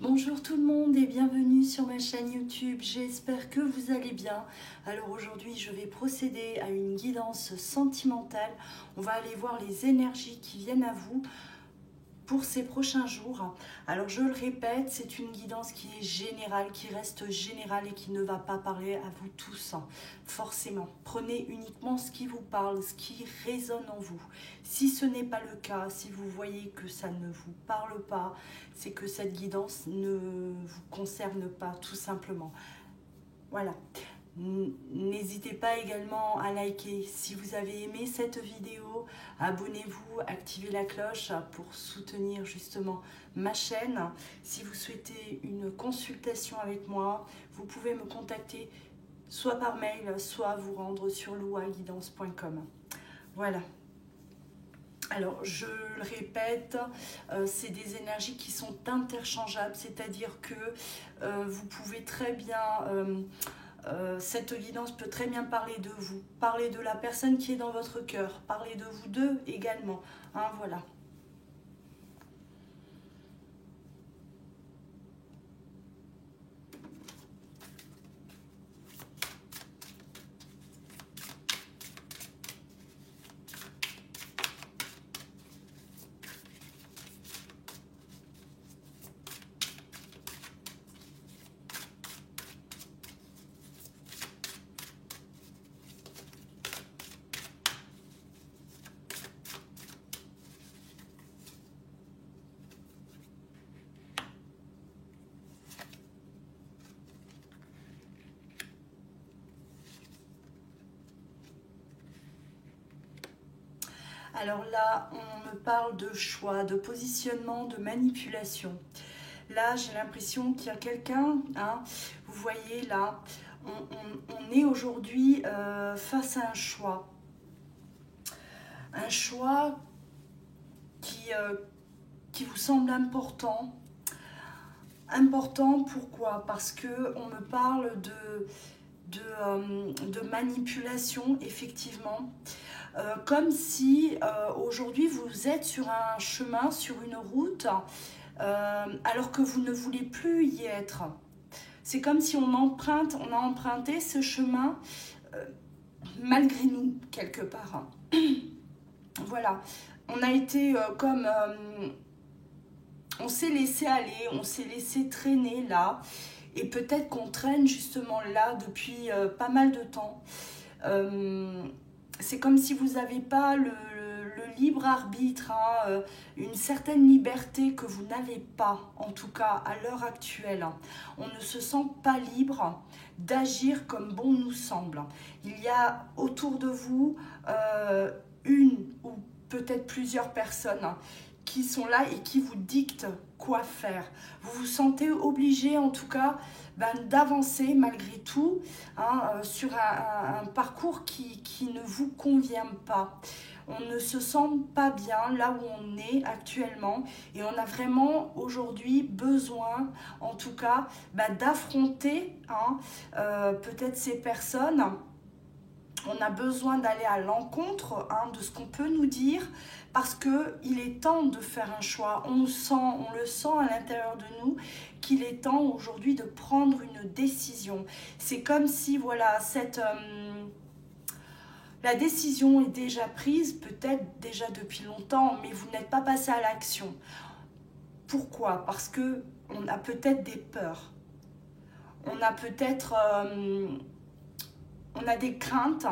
Bonjour tout le monde et bienvenue sur ma chaîne YouTube, j'espère que vous allez bien. Alors aujourd'hui je vais procéder à une guidance sentimentale, on va aller voir les énergies qui viennent à vous pour ces prochains jours. Alors je le répète, c'est une guidance qui est générale, qui reste générale et qui ne va pas parler à vous tous, forcément. Prenez uniquement ce qui vous parle, ce qui résonne en vous. Si ce n'est pas le cas, si vous voyez que ça ne vous parle pas, c'est que cette guidance ne vous concerne pas, tout simplement. Voilà. N'hésitez pas également à liker si vous avez aimé cette vidéo, abonnez-vous, activez la cloche pour soutenir justement ma chaîne. Si vous souhaitez une consultation avec moi, vous pouvez me contacter soit par mail, soit vous rendre sur louaguidance.com. Voilà. Alors, je le répète, c'est des énergies qui sont interchangeables, c'est-à-dire que vous pouvez très bien... cette guidance peut très bien parler de vous, parler de la personne qui est dans votre cœur, parler de vous deux également. Voilà. Alors là, on me parle de choix, de positionnement, de manipulation. Là, j'ai l'impression qu'il y a quelqu'un, vous voyez là, on est aujourd'hui face à un choix. Un choix qui vous semble important. Important, pourquoi? Parce qu'on me parle de manipulation, effectivement. Comme si aujourd'hui vous êtes sur un chemin, sur une route, alors que vous ne voulez plus y être. C'est comme si on a emprunté ce chemin malgré nous, quelque part. Voilà, on a été on s'est laissé aller, on s'est laissé traîner là, et peut-être qu'on traîne justement là depuis pas mal de temps. C'est comme si vous n'avez pas le libre arbitre, une certaine liberté que vous n'avez pas, en tout cas à l'heure actuelle. On ne se sent pas libre d'agir comme bon nous semble. Il y a autour de vous une ou peut-être plusieurs personnes qui sont là et qui vous dictent quoi faire. Vous vous sentez obligé en tout cas d'avancer malgré tout sur un parcours qui ne vous convient pas. On ne se sent pas bien là où on est actuellement et on a vraiment aujourd'hui besoin en tout cas d'affronter peut-être ces personnes. On a besoin d'aller à l'encontre de ce qu'on peut nous dire parce qu'il est temps de faire un choix. On le sent à l'intérieur de nous qu'il est temps aujourd'hui de prendre une décision. C'est comme si voilà, la décision est déjà prise, peut-être déjà depuis longtemps, mais vous n'êtes pas passé à l'action. Pourquoi? Parce qu'on a peut-être des peurs. On a peut-être... on a des craintes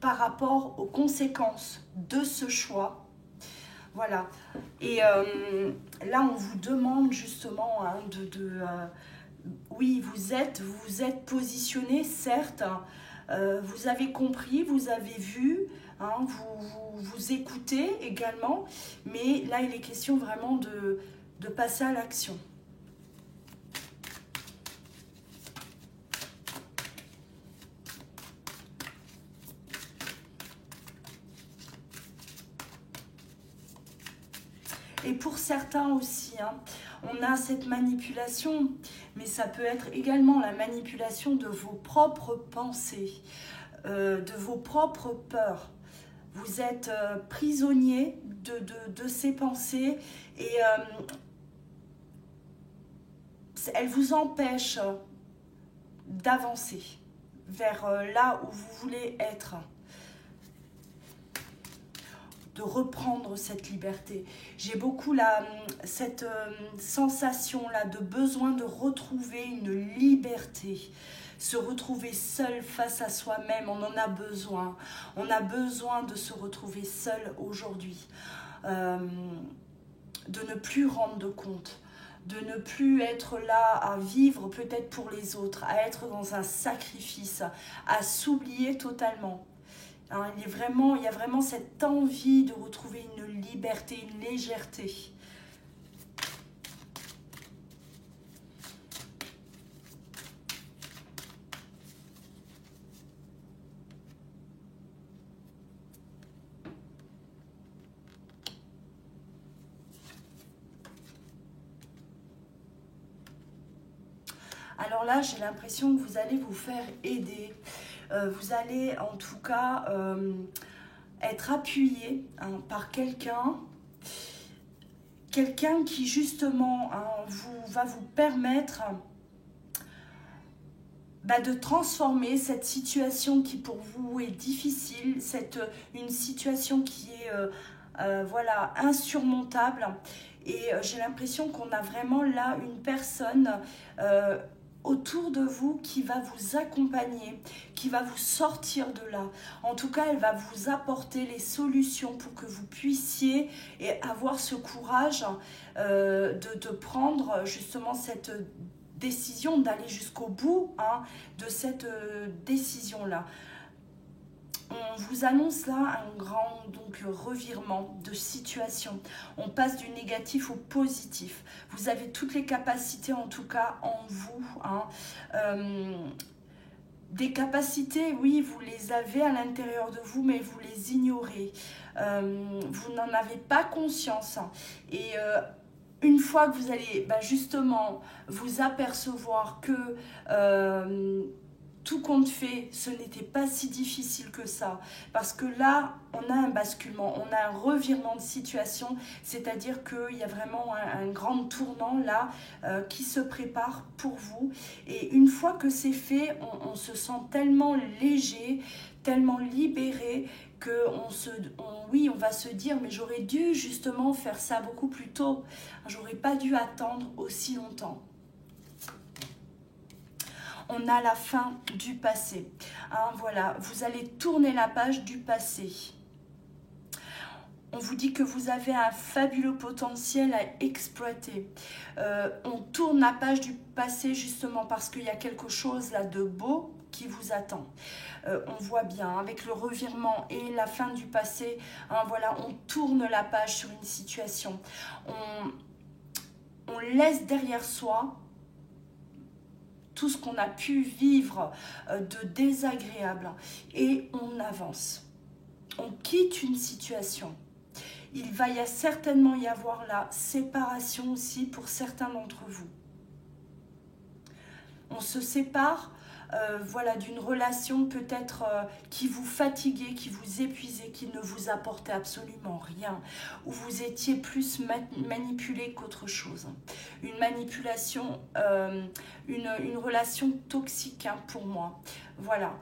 par rapport aux conséquences de ce choix. Voilà. Et là, on vous demande justement oui, vous êtes positionné, certes. Vous avez compris, vous avez vu, vous écoutez également. Mais là, il est question vraiment de passer à l'action. Et pour certains aussi, on a cette manipulation, mais ça peut être également la manipulation de vos propres pensées, de vos propres peurs. Vous êtes prisonnier de ces pensées et elle vous empêche d'avancer vers là où vous voulez être, de reprendre cette liberté. J'ai beaucoup cette sensation-là de besoin de retrouver une liberté, se retrouver seul face à soi-même, on en a besoin. On a besoin de se retrouver seul aujourd'hui, de ne plus rendre de compte, de ne plus être là à vivre peut-être pour les autres, à être dans un sacrifice, à s'oublier totalement. Hein, il y a vraiment cette envie de retrouver une liberté, une légèreté. Alors là, j'ai l'impression que vous allez vous faire aider. Vous allez en tout cas être appuyé par quelqu'un qui justement va vous permettre de transformer cette situation qui pour vous est difficile, une situation qui est voilà, insurmontable. Et j'ai l'impression qu'on a vraiment là une personne autour de vous qui va vous accompagner, qui va vous sortir de là. En tout cas, elle va vous apporter les solutions pour que vous puissiez avoir ce courage de prendre justement cette décision, d'aller jusqu'au bout de cette décision-là. On vous annonce là un grand revirement de situation. On passe du négatif au positif. Vous avez toutes les capacités en tout cas en vous. Des capacités, oui, vous les avez à l'intérieur de vous, mais vous les ignorez. Vous n'en avez pas conscience. Et une fois que vous allez justement vous apercevoir que tout compte fait, ce n'était pas si difficile que ça. Parce que là, on a un basculement, on a un revirement de situation, c'est-à-dire qu'il y a vraiment un grand tournant là qui se prépare pour vous. Et une fois que c'est fait, on se sent tellement léger, tellement libéré, on va se dire, mais j'aurais dû justement faire ça beaucoup plus tôt. J'aurais pas dû attendre aussi longtemps. On a la fin du passé. Voilà, vous allez tourner la page du passé. On vous dit que vous avez un fabuleux potentiel à exploiter. On tourne la page du passé justement parce qu'il y a quelque chose là de beau qui vous attend. On voit bien avec le revirement et la fin du passé, voilà, on tourne la page sur une situation. On laisse derrière soi tout ce qu'on a pu vivre de désagréable et on avance. On quitte une situation. Il va certainement y avoir la séparation aussi pour certains d'entre vous. On se sépare voilà, d'une relation peut-être qui vous fatiguait, qui vous épuisait, qui ne vous apportait absolument rien, où vous étiez plus manipulé qu'autre chose. Une manipulation, une relation toxique pour moi. Voilà.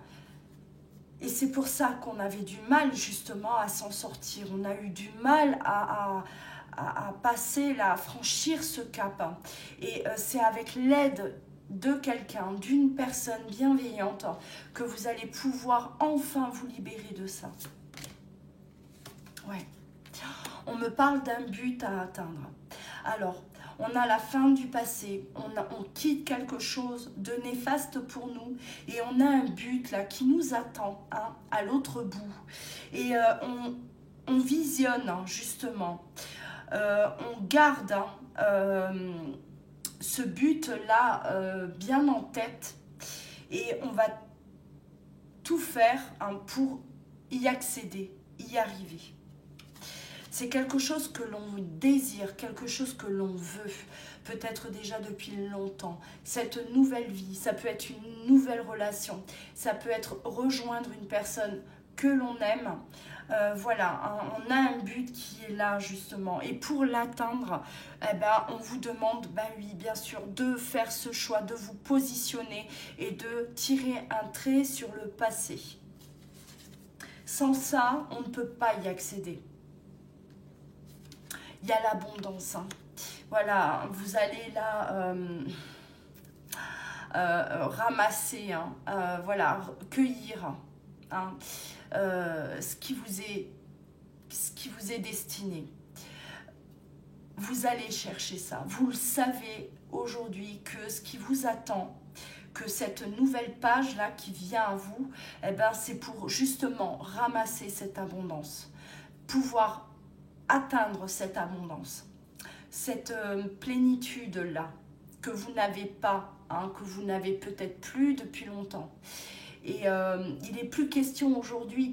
Et c'est pour ça qu'on avait du mal justement à s'en sortir. On a eu du mal à passer là, à franchir ce cap. Et c'est avec l'aide de quelqu'un, d'une personne bienveillante, que vous allez pouvoir enfin vous libérer de ça. Ouais. On me parle d'un but à atteindre. Alors, on a la fin du passé, on quitte quelque chose de néfaste pour nous et on a un but là qui nous attend à l'autre bout. Et on visionne justement, on garde ce but-là bien en tête et on va tout faire pour y accéder, y arriver. C'est quelque chose que l'on désire, quelque chose que l'on veut, peut-être déjà depuis longtemps. Cette nouvelle vie, ça peut être une nouvelle relation, ça peut être rejoindre une personne que l'on aime. Voilà, hein, on a un but qui est là justement. Et pour l'atteindre, eh ben, on vous demande, ben oui, bien sûr, de faire ce choix, de vous positionner et de tirer un trait sur le passé. Sans ça, on ne peut pas y accéder. Il y a l'abondance. Hein. Voilà, vous allez là ramasser, hein, voilà, cueillir hein, ce qui vous est destiné. Vous allez chercher ça. Vous le savez aujourd'hui que ce qui vous attend, que cette nouvelle page-là qui vient à vous, eh ben, c'est pour justement ramasser cette abondance, pouvoir atteindre cette abondance, cette plénitude-là que vous n'avez pas, hein, que vous n'avez peut-être plus depuis longtemps. Et il n'est plus question aujourd'hui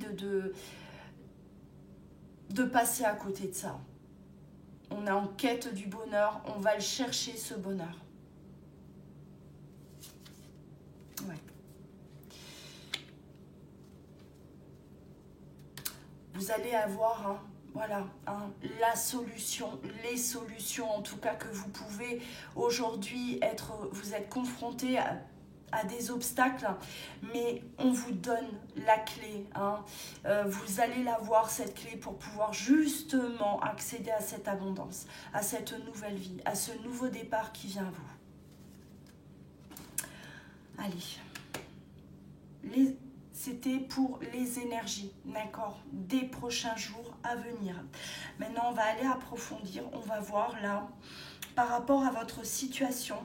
de passer à côté de ça. On est en quête du bonheur, on va le chercher ce bonheur. Ouais. Vous allez avoir, hein, voilà, hein, la solution, les solutions en tout cas que vous pouvez aujourd'hui vous êtes confronté à des obstacles, mais on vous donne la clé. Hein. Vous allez l'avoir, cette clé, pour pouvoir justement accéder à cette abondance, à cette nouvelle vie, à ce nouveau départ qui vient à vous. Allez. C'était pour les énergies, d'accord, des prochains jours à venir. Maintenant, on va aller approfondir, on va voir là, par rapport à votre situation,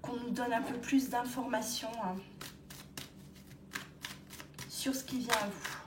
qu'on nous donne un peu plus d'informations hein, sur ce qui vient à vous.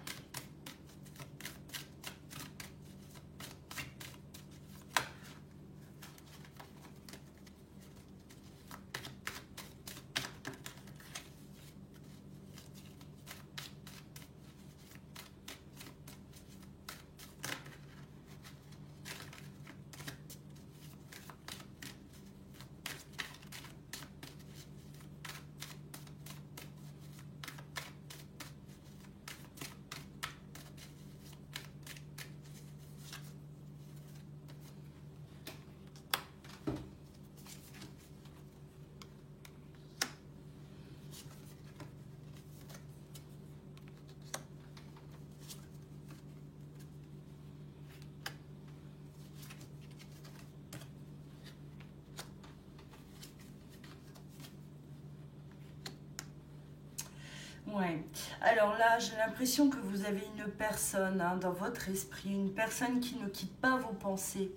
Ouais. Alors là, j'ai l'impression que vous avez une personne hein, dans votre esprit, une personne qui ne quitte pas vos pensées,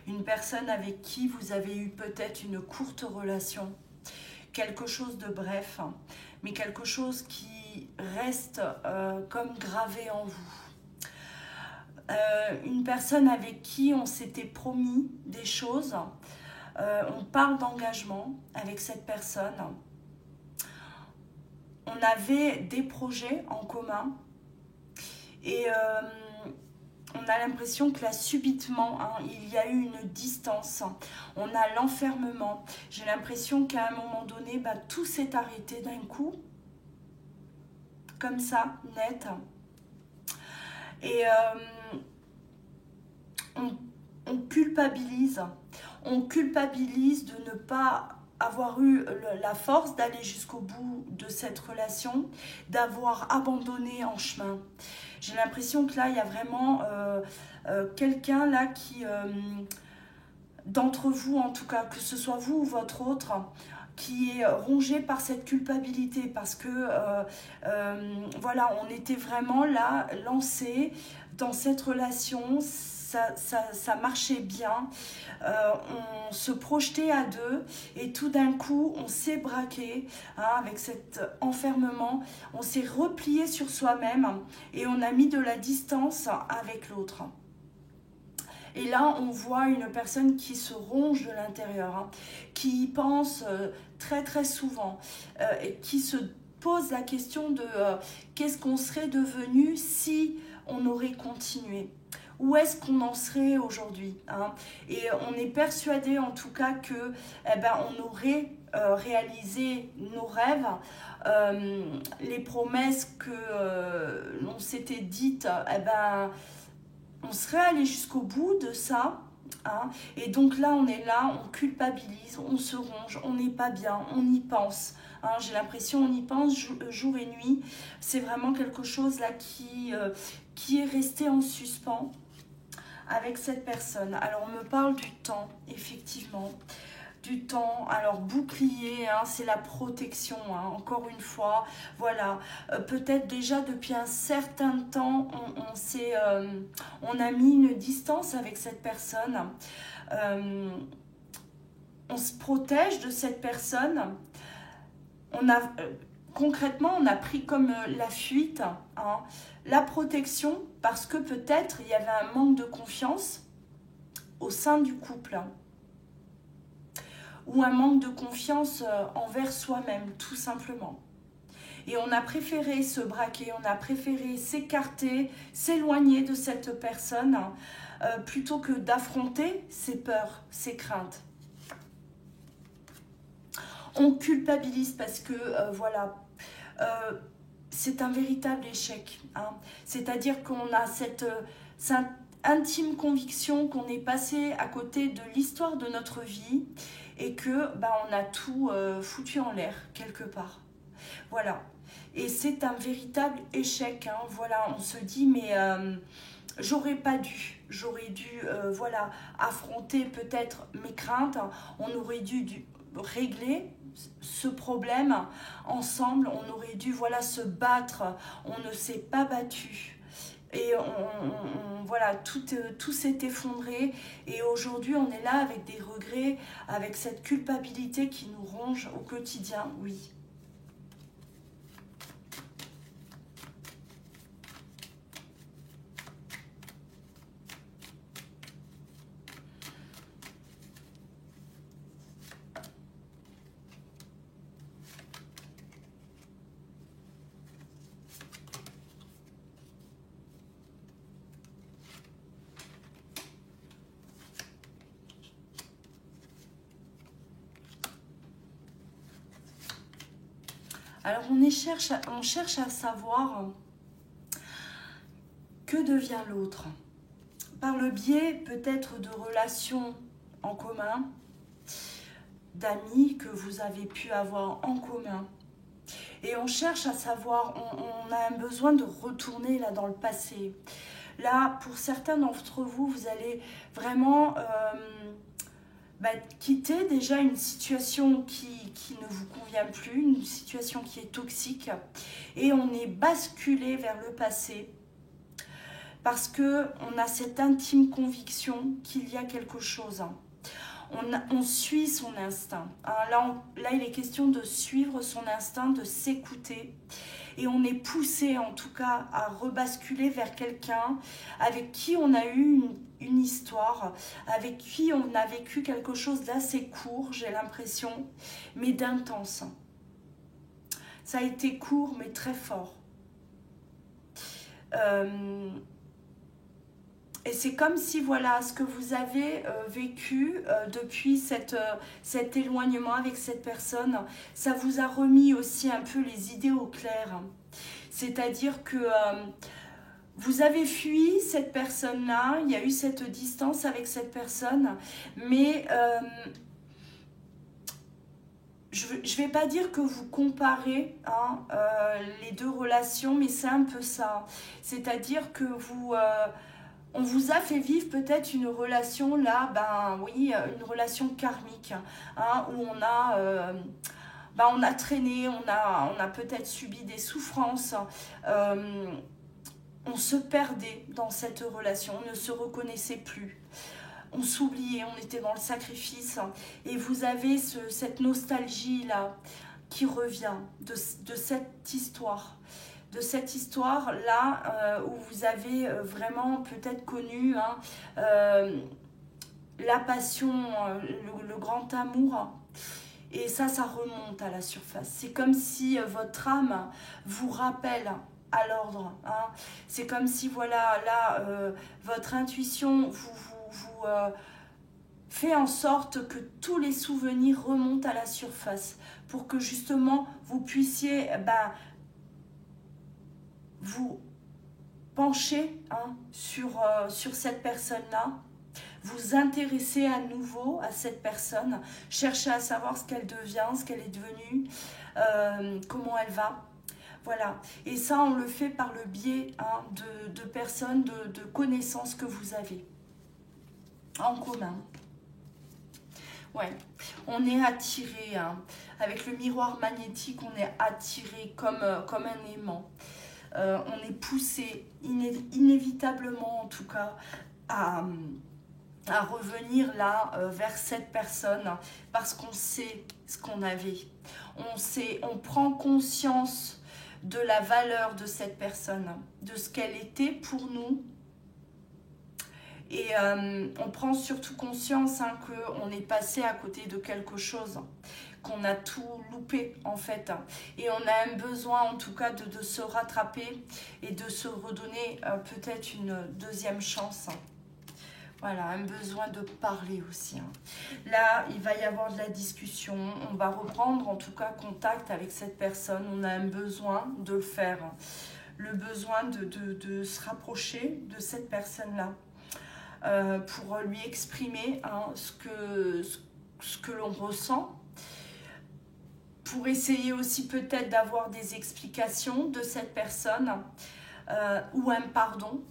une personne avec qui vous avez eu peut-être une courte relation, quelque chose de bref, hein, mais quelque chose qui reste comme gravé en vous. Une personne avec qui on s'était promis des choses, on parle d'engagement avec cette personne. On avait des projets en commun et on a l'impression que là subitement hein, il y a eu une distance, on a l'enfermement. J'ai l'impression qu'à un moment donné bah, tout s'est arrêté d'un coup, comme ça, net. Et on culpabilise de ne pas avoir eu la force d'aller jusqu'au bout de cette relation, d'avoir abandonné en chemin. J'ai l'impression que là, il y a vraiment quelqu'un là qui, d'entre vous en tout cas, que ce soit vous ou votre autre, qui est rongé par cette culpabilité parce que voilà, on était vraiment là, lancé dans cette relation. Ça marchait bien, on se projetait à deux et tout d'un coup on s'est braqué hein, avec cet enfermement, on s'est replié sur soi-même et on a mis de la distance avec l'autre. Et là on voit une personne qui se ronge de l'intérieur, hein, qui pense très très souvent et qui se pose la question de qu'est-ce qu'on serait devenu si on aurait continué. où est-ce qu'on en serait aujourd'hui, hein? Et on est persuadé en tout cas que on aurait réalisé nos rêves, les promesses que l'on s'était dites, on serait allé jusqu'au bout de ça. Hein, et donc là, on culpabilise, on se ronge, on n'est pas bien, on y pense. Hein, j'ai l'impression on y pense jour et nuit. C'est vraiment quelque chose là qui est resté en suspens avec cette personne. Alors on me parle du temps, effectivement. Du temps, alors bouclier, hein, c'est la protection, hein, encore une fois, voilà, peut-être déjà depuis un certain temps, on a mis une distance avec cette personne, on se protège de cette personne, concrètement, on a pris comme la fuite, hein, la protection, parce que peut-être il y avait un manque de confiance au sein du couple, ou un manque de confiance envers soi-même, tout simplement. Et on a préféré se braquer, on a préféré s'écarter, s'éloigner de cette personne, plutôt que d'affronter ses peurs, ses craintes. On culpabilise parce que, c'est un véritable échec. Hein. C'est-à-dire qu'on a cette intime conviction qu'on est passé à côté de l'histoire de notre vie et que on a tout foutu en l'air quelque part. Voilà. Et c'est un véritable échec. Hein. Voilà, on se dit mais j'aurais pas dû. J'aurais dû affronter peut-être mes craintes. On aurait dû régler ce problème ensemble. On aurait dû se battre. On ne s'est pas battu. Et tout s'est effondré. Et aujourd'hui, on est là avec des regrets, avec cette culpabilité qui nous ronge au quotidien, oui. Alors on cherche à savoir que devient l'autre. Par le biais peut-être de relations en commun, d'amis que vous avez pu avoir en commun. Et on cherche à savoir, on a un besoin de retourner là dans le passé. Là, pour certains d'entre vous, vous allez vraiment quitter déjà une situation qui ne vous convient plus, une situation qui est toxique, et on est basculé vers le passé parce qu'on a cette intime conviction qu'il y a quelque chose. On suit son instinct. Là, il est question de suivre son instinct, de s'écouter. Et on est poussé, en tout cas, à rebasculer vers quelqu'un avec qui on a eu une histoire, avec qui on a vécu quelque chose d'assez court, j'ai l'impression, mais d'intense. Ça a été court, mais très fort. Et c'est comme si, ce que vous avez vécu depuis cet éloignement avec cette personne, ça vous a remis aussi un peu les idées au clair. C'est-à-dire que vous avez fui cette personne-là, il y a eu cette distance avec cette personne, mais je ne vais pas dire que vous comparez les deux relations, mais c'est un peu ça. C'est-à-dire que on vous a fait vivre peut-être une relation là, une relation karmique, où on a traîné, on a peut-être subi des souffrances, on se perdait dans cette relation, on ne se reconnaissait plus, on s'oubliait, on était dans le sacrifice, et vous avez cette nostalgie là qui revient de cette histoire. De cette histoire-là où vous avez vraiment peut-être connu la passion, le grand amour. Et ça remonte à la surface. C'est comme si votre âme vous rappelle à l'ordre. Hein. C'est comme si, voilà, là, votre intuition vous fait en sorte que tous les souvenirs remontent à la surface pour que justement vous puissiez vous pencher sur cette personne-là, vous intéresser à nouveau à cette personne, chercher à savoir ce qu'elle devient, ce qu'elle est devenue, comment elle va. Voilà. Et ça, on le fait par le biais de personnes, de connaissances que vous avez en commun. Ouais, on est attiré, avec le miroir magnétique, on est attiré comme un aimant. On est poussé inévitablement, en tout cas, à revenir là vers cette personne parce qu'on sait ce qu'on avait. On prend conscience de la valeur de cette personne, de ce qu'elle était pour nous. Et on prend surtout conscience qu'on est passé à côté de quelque chose, qu'on a tout loupé en fait. Et on a un besoin en tout cas de se rattraper et de se redonner peut-être une deuxième chance. Voilà, un besoin de parler aussi. Là, il va y avoir de la discussion. On va reprendre en tout cas contact avec cette personne. On a un besoin de le faire. Le besoin de se rapprocher de cette personne-là. Pour lui exprimer ce que l'on ressent, pour essayer aussi peut-être d'avoir des explications de cette personne ou un pardon,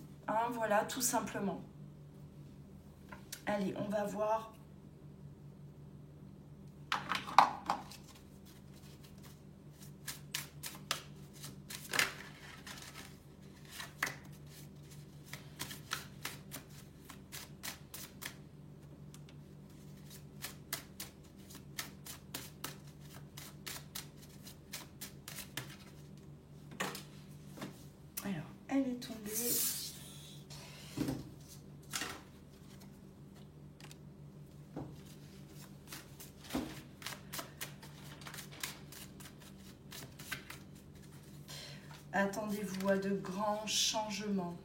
voilà, tout simplement. Allez, on va voir. Alors, elle est tombée. Attendez-vous à de grands changements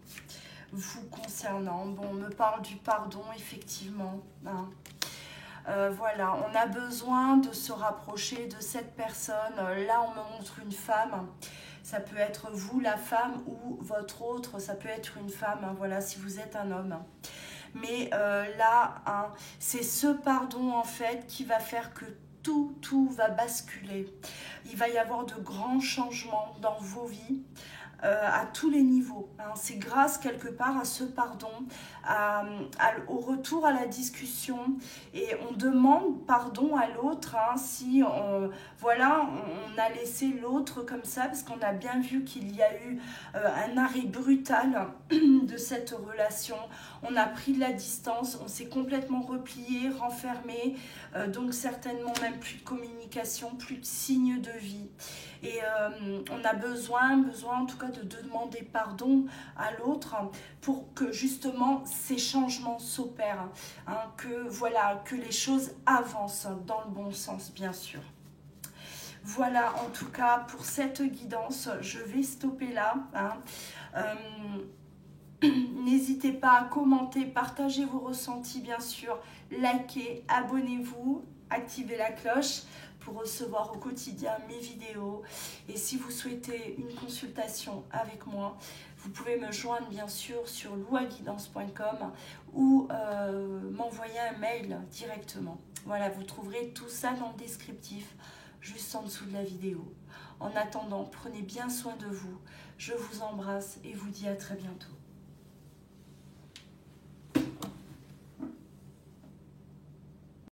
vous concernant. Bon, on me parle du pardon, effectivement. Voilà, on a besoin de se rapprocher de cette personne. Là, on me montre une femme. Ça peut être vous, la femme, ou votre autre. Ça peut être une femme, voilà, si vous êtes un homme. Mais là, c'est ce pardon, en fait, qui va faire que tout va basculer. Il va y avoir de grands changements dans vos vies à tous les niveaux. C'est grâce quelque part à ce pardon, au retour à la discussion, et on demande pardon à l'autre si voilà, on a laissé l'autre comme ça parce qu'on a bien vu qu'il y a eu un arrêt brutal de cette relation. On a pris de la distance, on s'est complètement replié, renfermé, donc certainement même plus de communication, plus de signes de vie. Et on a besoin en tout cas de demander pardon à l'autre pour que justement ces changements s'opèrent, que les choses avancent dans le bon sens, bien sûr. Voilà, en tout cas pour cette guidance, je vais stopper là. N'hésitez pas à commenter, partager vos ressentis, bien sûr, likez, abonnez-vous, activez la cloche pour recevoir au quotidien mes vidéos. Et si vous souhaitez une consultation avec moi, vous pouvez me joindre bien sûr sur louaguidance.com ou m'envoyer un mail directement. Voilà, vous trouverez tout ça dans le descriptif, juste en dessous de la vidéo. En attendant, prenez bien soin de vous. Je vous embrasse et vous dis à très bientôt.